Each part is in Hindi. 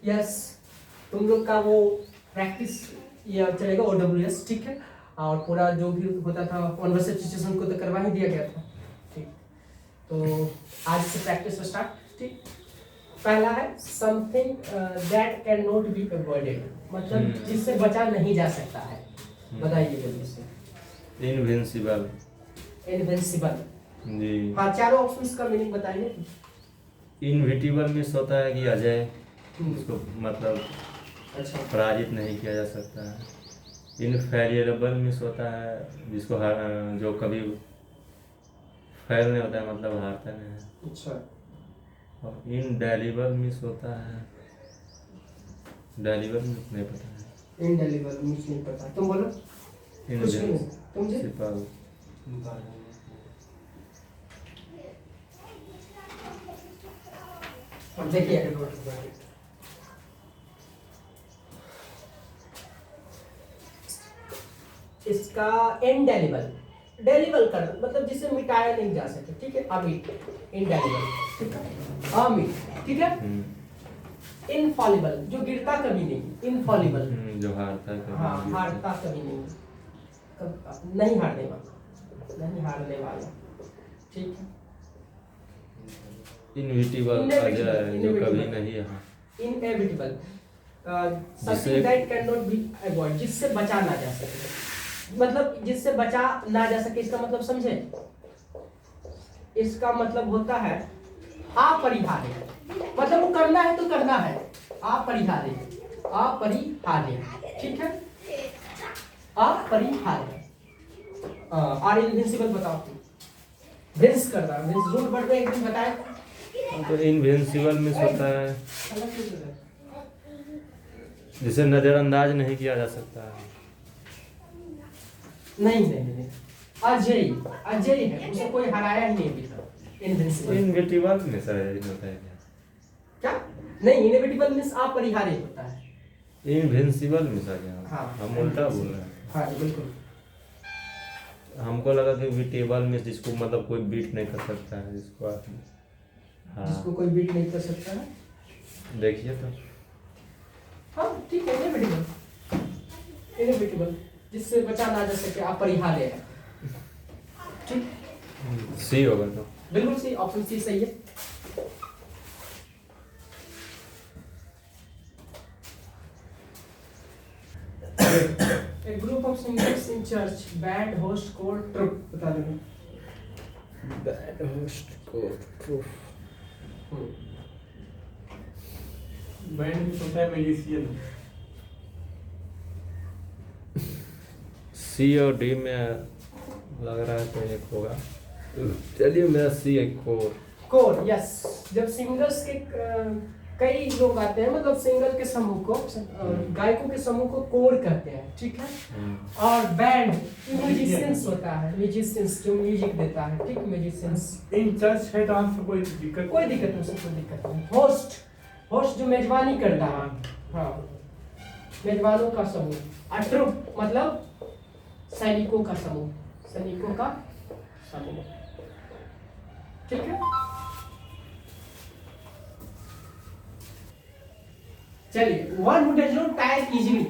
यस, तुम लोग का वो प्रैक्टिस ये अब चलेगा OWS, ठीक है। और पूरा जो भी होता था कॉन्वर्सेशन को तो करवा ही दिया गया था, ठीक। तो आज से प्रैक्टिस स्टार्ट, ठीक। पहला है something that can not be avoided, मतलब जिससे बचा नहीं जा सकता है। बताइए जल्दी से। इनविंसिबल। इनविंसिबल जी। हाँ, चारों ऑप्शंस का मीनिंग बताइए। इनविटिबल मीन्स होता है कि अजय, उसको मतलब अच्छा, पराजित नहीं किया जा सकता है। इनफेरिएबल मीन्स होता है जिसको जो कभी फेल नहीं होता है, मतलब हारता नहीं है। अच्छा। और इनडेलिबल मीन्स होता है, डेलिबल मीन्स नहीं पता है। इनडेलिबल मुझे नहीं पता, तुम बोलो। कुछ भी नहीं, तुम जी। इनविंसिबल। अब देखिए, इसका इनडेलिबल, डेलिबल कर मतलब जिसे मिटाया नहीं जा सके, ठीक है। अमिट, इनडेलिबल, ठीक है। अमिट, ठीक है। इनफॉलिबल, जो गिरता कभी नहीं, इनफॉलिबल। जो हारता है कभी हाँ, नहीं। हारता कभी नहीं, नहीं हारने वाला, नहीं हारने वाला, ठीक है। इनविटिबल अजय, जो कभी नहीं है। Inevitable, something that can not be avoid, जिससे बचा ना जा सके, मतलब जिससे बचा ना जा सके, इसका मतलब समझे। इसका मतलब होता है अपरिहार्य, मतलब वो करना है तो करना है, अपरिहार्य, अपरिहार्य, ठीक है। अपरिहार्य। और इनविंसिबल बताओ, विंस करना, विंस रूट वर्ड में एक दिन बताया था। तो इनविंसिबल मीन्स होता है जिसे नजरअंदाज नहीं किया जा सकता है। नहीं, अजय, अजय है, उसे कोई हराया ही नहीं अभी तक। इनविंसिबल, इनविटिबल में सर होता है क्या? नहीं, इनएविटेबल मींस अपरिहार्य होता है। क्या? इनविंसिबल में सर क्या? हाँ, हम उल्टा बोल रहे हैं। हाँ जी, बिल्कुल। हमको लगा कि विटेबल में जिसको मतलब कोई बीट नहीं कर सकता है, जिसको आप जिसको कोई बीट नहीं कर सकता है, देखिए तो। हाँ ठीक है, इनएविटेबल, इनएविटेबल, जिससे बचा ना जा सके, अपरिहार्य है, ठीक। सी होगा तो। बिल्कुल सी, ऑप्शन सी सही है। A group of singers in church, band, host, choir, troupe, बता देना। Bad host को proof। बैंड होता है म्यूजिशियन। सी और डी में लग रहा है कोई एक होगा। चलिए मेरा सी एक कोर। Core, yes. जब सिंगर्स के कई लोग आते हैं, मतलब सिंगर के समूह को, गायकों के समूह को कोर कहते हैं, ठीक है। और बैंड म्यूजिशियंस होता है, म्यूजिशियंस जो म्यूजिक देता है, ठीक, म्यूजिशियंस। इन चर्च है तो आपको कोई दिक्कत कोई दिक्कत नहीं, उससे कोई दिक्कत नहीं। होस्ट, होस्ट जो मेजबानी करता है, हाँ, मेजबानों का समूह। और ट्रुप मतलब सैनिकों का समूह, सैनिकों का समूह, ठीक है। चलिए, one who does not tire easily,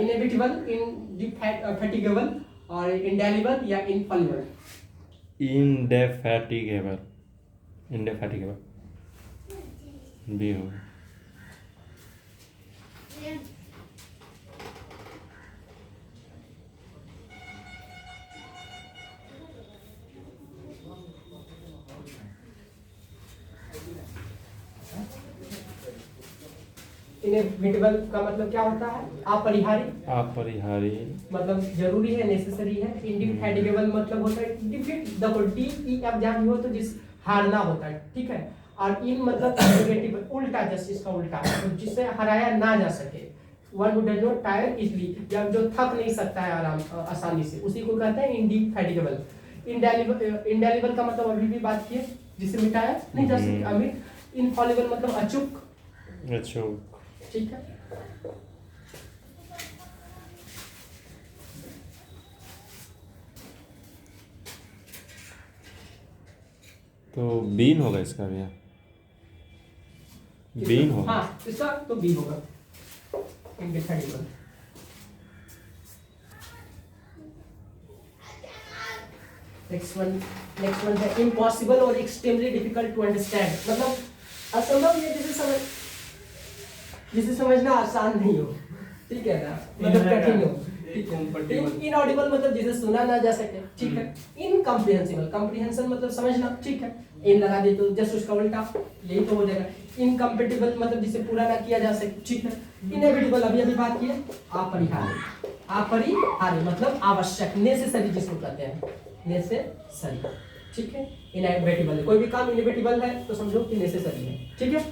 inevitable, indefatigable और इंडेलिबल या इनफॉलिबल। इंडेफैटिगेबल, इंडेफैटिगेबल भी होगा। इनएविटेबल का मतलब क्या होता है? अपरिहार्य, अपरिहार्य मतलब जरूरी है, नेसेसरी है। इंडिफैटिगेबल मतलब होता है डिफीट, देखो डी ई एफ जहाँ भी हो तो जिस हारना होता है, ठीक है। और इन मतलब नेगेटिव, उल्टा, जैसे इसका उल्टा, तो जिससे हराया ना जा सके। One who does not tyre easily, जब जो थक नहीं सकता है आसानी से, उसी को कहते हैं इंडिफैटिगेबल। इंडेलिबल का मतलब अभी भी बात किए, जिसे मिटाया नहीं जा सके, अमिट। इनफॉलिबल मतलब अचूक, अच्छा। ठीक है। तो बीन होगा इसका भी। बीन होगा। हाँ इसका तो बी होगा इंडिफेंडिबल। नेक्स्ट वन है इम्पॉसिबल और एक्सट्रीमली डिफिकल्ट टू अंडरस्टैंड, मतलब असंभव या जिसे समझना आसान नहीं हो, ठीक है ना, मतलब कठिन हो, ठीक है। इनऑडिबल मतलब जिसे सुना ना जा सके, ठीक है। इनकम्प्रिहेंसिबल, कम्प्रिहेंशन मतलब समझना, ठीक है। इन लगा दे तो जस्ट उसका उल्टा यही तो हो जाएगा। इनकम्पेटिबल मतलब जिसे पूरा ना किया जा सके, ठीक है। इनएविटेबल अभी अभी बात की है, अपरिहार्य, अपरिहार्य मतलब आवश्यक, नेसेसरी जिसको कहते हैं, नेसेसरी, ठीक है। इनएविटेबल, कोई भी काम इनएविटेबल है तो समझो कि नेसेसरी है, ठीक है।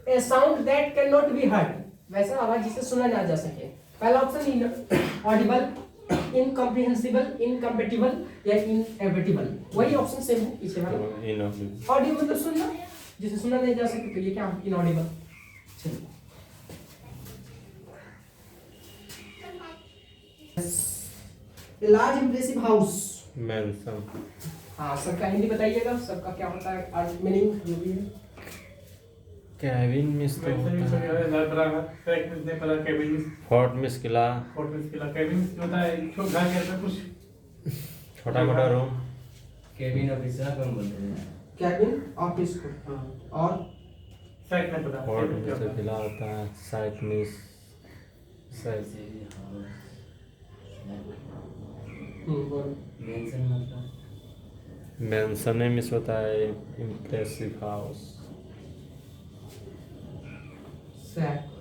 A sound that cannot be heard, वैसा आवाज जिसे सुना ना जा सके। पहला ऑप्शन इनऑडिबल, इनकम्प्रिहेंसिबल, इनकम्पेटिबल या इनएविटेबल, वही ऑप्शन सेम है पीछे वाला। इनऑडिबल, ऑडियो मतलब सुनना, जिसे सुना नहीं जा सके, तो ये क्या इनऑडिबल। चलिए A large impressive house, मैंसन, हाँ सबका हिंदी बताइएगा, सबका क्या होता है अर्थ मीनिंग जो भी है। कैबिन मिस तो होता है, फोर्ट मिस किला, छोटा मोटा रूम, केबिन ऑफिसर कौन बोलते हैं? कैबिन ऑफिस को, और फोर्ट मिस किला होता है, साइट मिस, साइट बोलो। मेंशन मतलब मैंसन मिस होता है, इम्प्रेसिव हाउस,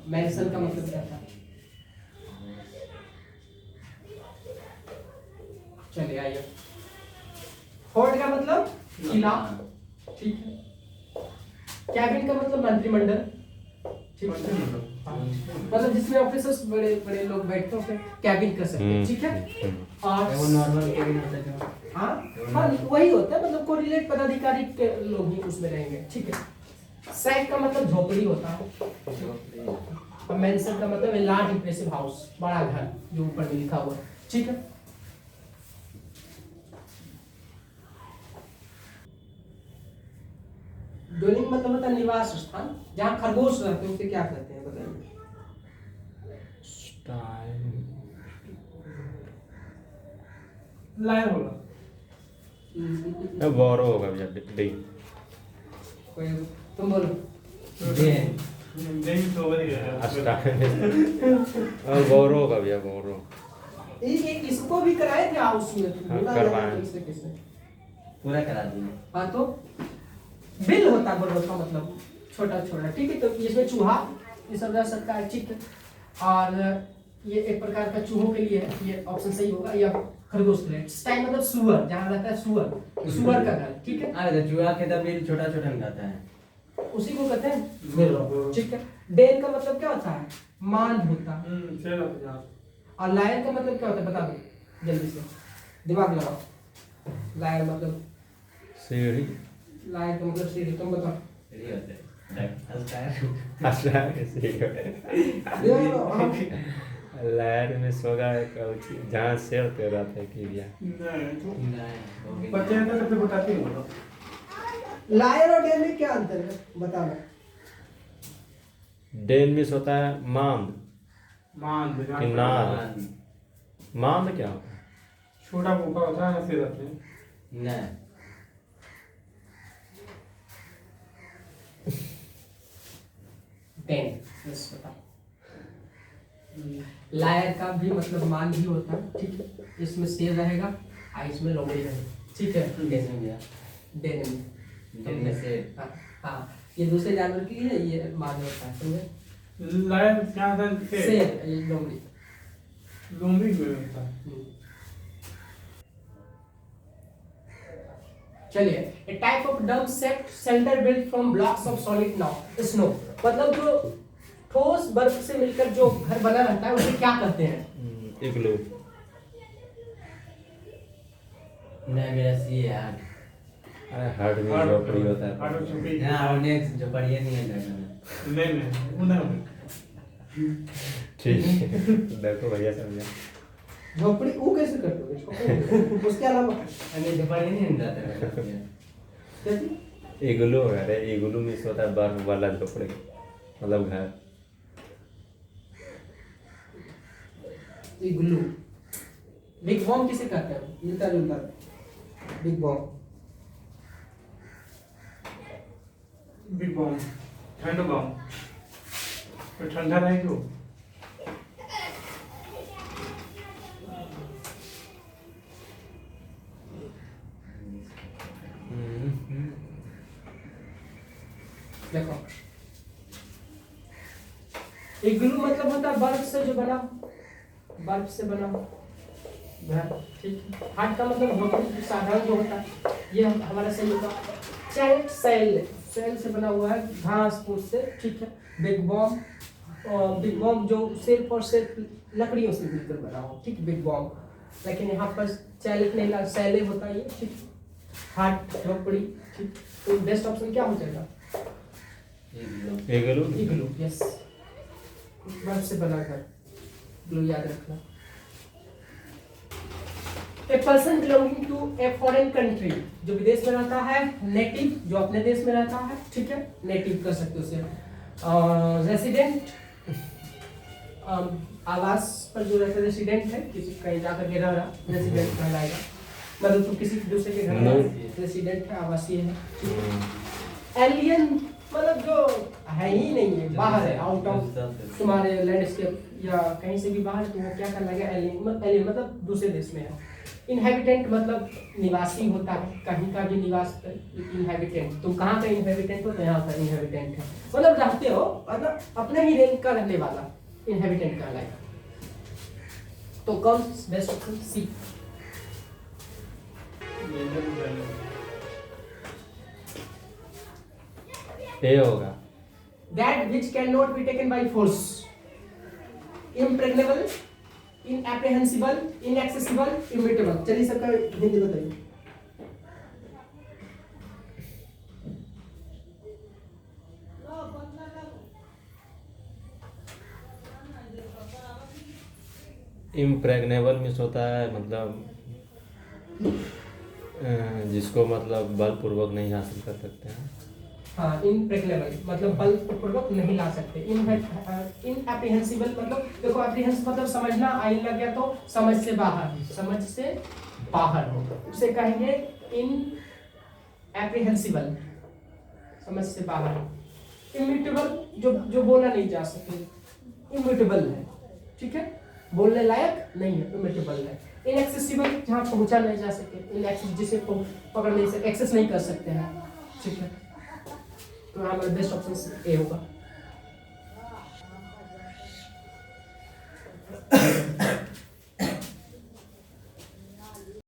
मैंसन का मतलब क्या था? चलिए आइए, फोर्ट का मतलब किला, ठीक है। कैबिन का मतलब मंत्रिमंडल, ठीक है। हाँ, मतलब जिसमें ऑफिसर्स बड़े बड़े लोग बैठते हैं कैबिन कर सकते हैं, ठीक है। और वो नॉर्मल केबिन होता है जो हाँ हाँ वही होता है, मतलब कोरिलेट पदाधिकारी के लोग ही उसमें रहेंगे, ठीक है। सैक का मतलब झोपड़ी होता है, और मेंशन का मतलब लार्ज इंप्रेसिव हाउस, बड़ा घर जो ऊपर में लिखा हुआ है, ठीक है। ड्वेलिंग मतलब होता है निवास स्थान, जहाँ खरगोश रहते हैं उसे क्या कहते हैं बताइए। लाइन होगा, बोरो होगा भैया, डी, कोई तुम बोलो। डेन नहीं तो वही है। बोरो होगा भैया, बोरो, एक इसको भी कराए थे हाउस में, हाँ, बोला करवाएं। जाता है किसने किसने। पूरा करा दिए। हाँ तो बिल होता है बोलो का मतलब छोटा छोटा, ठीक है। तो इसमें चूहा ये सब रह सकता है, ठीक है। और ये एक प्रकार का चूहों के लिए ये ऑप्शन सही होगा, या खरगोश के लिए। स्टाइल मतलब सुअर, जहाँ रहता है सुअर, सुअर का घर, ठीक है। अरे तो चूहा के तब बिल छोटा छोटा निकलता है। उसी को कहते हैं बिल, ठीक है। डेन का मतलब क्या होता है? मांद होता है। चलो यार, और लायर का मतलब क्या होता है बता दो जल्दी से, दिमाग लगाओ। लायर मतलब, सीढ़ी, लायर का मतलब सीढ़ी, तुम बताओ। सही होता है। हल्का है। अच्छा लहर में सोगा जहाँ शेर पे रहता है कि भैया, नहीं, बच्चे हैं तो सबसे बताते हैं वो लोग। लायर और डेन में क्या अंतर है बताना। डेन मिस होता है मांद, मान कि नाद, मांद क्या होता है? छोटा पोपा होता है, ऐसे रहते हैं। नहीं डेन बस बताओ। लायर का भी मतलब मान ही होता है, ठीक है। इसमें शेर रहेगा और इसमें लोमड़ी रहेगी, ठीक है। कैसे हो गया? डेन में डेन में से हाँ हाँ, ये दूसरे जानवर की है, ये मान होता है, समझे। लाइन क्या था? शेर, ये लोमड़ी। लोमड़ी में होता है। चलिए, a type of dome set shelter built from blocks of solid snow, मतलब जो ठोस बर्फ से मिलकर जो घर बना रहता है उसे क्या कहते हैं? इग्लू, नहीं मेरा सी है यार। अरे हट में झोपड़ी होता है। आटो छुपी। यहाँ नेक्स्ट जो पढ़िए नहीं है जगह में। नहीं उन्हें ठीक है देखो भैया समझा, झोपड़ी वो कैसे करते हो? उसके अलावा नहीं जो पढ़िए नहीं जाता है। कैसे? इग्लू है, इग्लू मिस होता है बर्फ वाला झोपड़ी, मतलब घर। इग्लू। बिग बॉम किसे कहते हैं? मिलता जुलता बिग बॉम। बिग बॉम, ठंड बॉम, तो ठंडा नहीं क्यों? देखो, इग्लू मतलब होता है बर्फ से जो बना, बर्फ से बना घर, ठीक है। हाट का मतलब झोपड़ी साधारण जो होता है, ये हमारा सही होगा। चैट सेल, सेल से बना हुआ है, घास फूस से, ठीक है। बिग बॉम, बिग बॉम जो सिर्फ और सिर्फ लकड़ियों से मिलकर बना हो, ठीक, बिग बॉम। लेकिन यहाँ पर चैलेट नहीं ला, सैले होता है ये, ठीक। हाट झोपड़ी, ठीक। तो बेस्ट ऑप्शन क्या हो जाएगा? इग्लू। इग्लू, यस। बर्फ से बना घर, इग्लू याद रखना। A person belonging to a foreign country, जो विदेश में रहता है, नेटिव जो अपने देश में रहता है, ठीक है, नेटिव कर सकते हो उसे। रेसिडेंट, आवास पर जो रहता है, रेसिडेंट है, किसी कहीं जाकर के रह रहा, रेसिडेंट कहलाएगा। मतलब तू किसी दूसरे के घर में रेसिडेंट है, आवासीय है। एलियन मतलब जो है ही नहीं है, बाहर है, आउट ऑफ तुम्हारे लैंडस्केप या कहीं से भी बाहर, तो वो क्या कहलाएगा? एलियन। एलियन मतलब दूसरे देश में है। इनहेबिटेंट मतलब निवासी होता है, कहीं का भी निवास। इनहेबिटेंट, तुम कहाँ का इनहेबिटेंट हो? तो यहाँ का इनहेबिटेंट है, मतलब रहते हो, मतलब अपने ही रेंज का रहने वाला इनहेबिटेंट कहलाएगा। तो कौन बेस्ट ऑप्शन? सी। ए होगा। That which cannot be taken by force, impregnable, inapprehensible, inaccessible, immutable। चलिए सबका हिंदी बताइए। इम्प्रेग्नेबल मिस होता है मतलब जिसको मतलब बलपूर्वक नहीं हासिल कर सकते हैं। हाँ, इनप्रेग्नेबल मतलब बलपूर्वक नहीं ला सकते। इनएप्रीहेंसिबल मतलब देखो, एप्रीहेंस मतलब समझना, आइन लग गया तो समझ से बाहर, समझ से बाहर हो, उसे कहेंगे इनएप्रीहेंसिबल, समझ से बाहर। इम्यूटेबल जो बोला नहीं जा सके, इम्यूटेबल है, ठीक है, बोलने लायक नहीं है, इम्यूटेबल है। इनएक्सेसिबल जहाँ पहुँचा नहीं जा सके, इनएक्सेस जिसे पकड़ नहीं सकते, एक्सेस नहीं कर सकते हैं, ठीक है। तो हमारा बेस्ट ऑप्शन ए होगा।